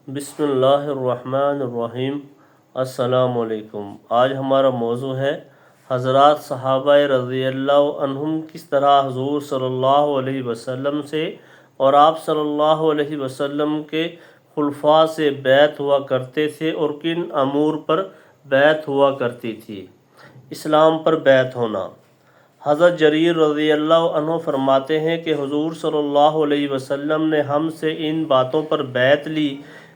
بسم اللہ الرحمن الرحیم۔ السلام علیکم۔ آج ہمارا موضوع ہے حضرات صحابہ رضی اللہ عنہم کس طرح حضور صلی اللہ علیہ وسلم سے اور آپ صلی اللہ علیہ وسلم کے خلفاء سے بیعت ہوا کرتے تھے اور کن امور پر بیعت ہوا کرتی تھی۔ اسلام پر بیعت ہونا۔ حضرت جریر رضی اللہ عنہ فرماتے ہیں کہ حضور صلی اللہ علیہ وسلم نے ہم سے ان باتوں پر بیعت لی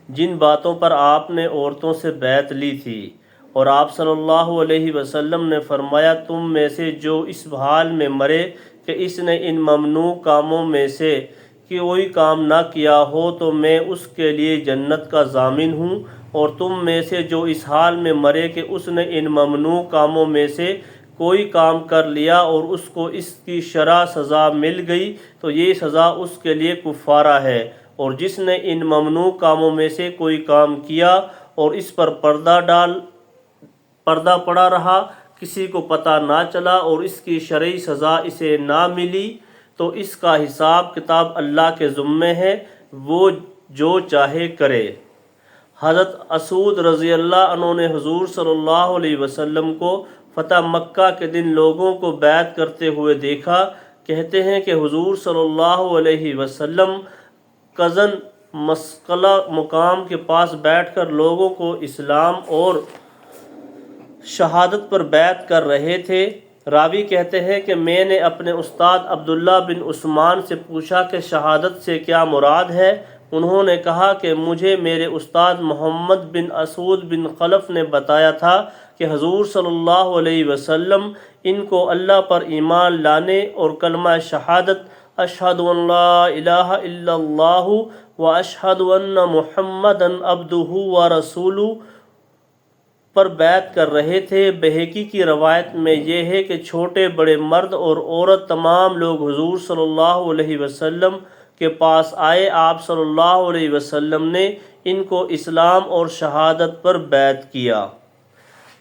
جن باتوں پر آپ نے عورتوں سے بیعت لی تھی، اور آپ صلی اللہ علیہ وسلم نے فرمایا تم میں سے جو اس حال میں مرے کہ اس نے ان ممنوع کاموں میں سے کوئی کام نہ کیا ہو تو میں اس کے لیے جنت کا ضامن ہوں، اور تم میں سے جو اس حال میں مرے کہ اس نے ان ممنوع کاموں میں سے کوئی کام کر لیا اور اس کو اس کی شرع سزا مل گئی تو یہ سزا اس کے لیے کفارہ ہے، اور جس نے ان ممنوع کاموں میں سے کوئی کام کیا اور اس پر پردہ پڑا رہا، کسی کو پتہ نہ چلا اور اس کی شرعی سزا اسے نہ ملی تو اس کا حساب کتاب اللہ کے ذمے ہے، وہ جو چاہے کرے۔ حضرت اسود رضی اللہ عنہ نے حضور صلی اللہ علیہ وسلم کو فتح مکہ کے دن لوگوں کو بیعت کرتے ہوئے دیکھا۔ کہتے ہیں کہ حضور صلی اللہ علیہ وسلم کزن مسقلہ مقام کے پاس بیٹھ کر لوگوں کو اسلام اور شہادت پر بیعت کر رہے تھے۔ راوی کہتے ہیں کہ میں نے اپنے استاد عبداللہ بن عثمان سے پوچھا کہ شہادت سے کیا مراد ہے؟ انہوں نے کہا کہ مجھے میرے استاد محمد بن اسود بن خلف نے بتایا تھا کہ حضور صلی اللہ علیہ وسلم ان کو اللہ پر ایمان لانے اور کلمہ شہادت اشہد ان لا الہ الا اللہ و اشہد ان محمدً عبدہ و رسولہ پر بیعت کر رہے تھے۔ بہقی کی روایت میں یہ ہے کہ چھوٹے بڑے مرد اور عورت تمام لوگ حضور صلی اللہ علیہ وسلم کے پاس آئے۔ آپ صلی اللہ علیہ وسلم نے ان کو اسلام اور شہادت پر بیعت کیا۔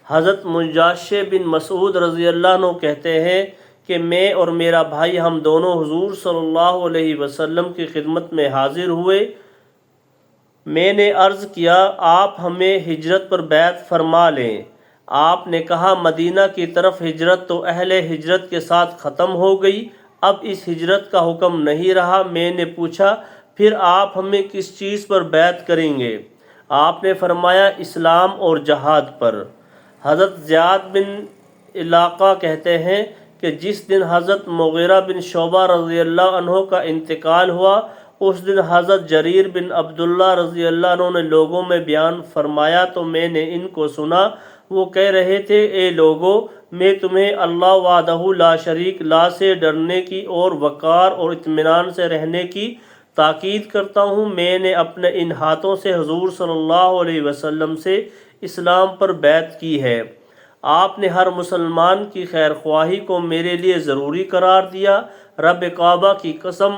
حضرت مجاشع بن مسعود رضی اللہ عنہ کہتے ہیں کہ میں اور میرا بھائی ہم دونوں حضور صلی اللہ علیہ وسلم کی خدمت میں حاضر ہوئے۔ میں نے عرض کیا آپ ہمیں ہجرت پر بیعت فرما لیں۔ آپ نے کہا مدینہ کی طرف ہجرت تو اہل ہجرت کے ساتھ ختم ہو گئی، اب اس ہجرت کا حکم نہیں رہا۔ میں نے پوچھا پھر آپ ہمیں کس چیز پر بیعت کریں گے؟ آپ نے فرمایا اسلام اور جہاد پر۔ حضرت زیاد بن علاقہ کہتے ہیں کہ جس دن حضرت مغیرہ بن شعبہ رضی اللہ عنہ کا انتقال ہوا اس دن حضرت جریر بن عبداللہ رضی اللہ عنہ نے لوگوں میں بیان فرمایا تو میں نے ان کو سنا۔ وہ کہہ رہے تھے اے لوگو، میں تمہیں اللہ وحدہ لا شریک لا سے ڈرنے کی اور وقار اور اطمینان سے رہنے کی تاکید کرتا ہوں۔ میں نے اپنے ان ہاتھوں سے حضور صلی اللہ علیہ وسلم سے اسلام پر بیعت کی ہے۔ آپ نے ہر مسلمان کی خیر خواہی کو میرے لیے ضروری قرار دیا۔ رب کعبہ کی قسم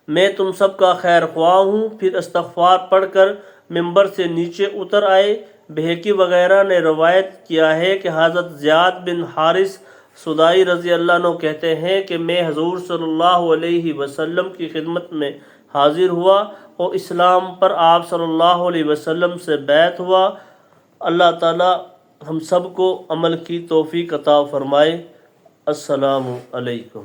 میں تم سب کا خیر خواہ ہوں۔ پھر استغفار پڑھ کر ممبر سے نیچے اتر آئے۔ بہقی وغیرہ نے روایت کیا ہے کہ حضرت زیاد بن حارث سدائی رضی اللہ عنہ کہتے ہیں کہ میں حضور صلی اللہ علیہ وسلم کی خدمت میں حاضر ہوا اور اسلام پر آپ صلی اللہ علیہ وسلم سے بیعت ہوا۔ اللہ تعالی ہم سب کو عمل کی توفیق عطا فرمائے۔ السلام علیکم۔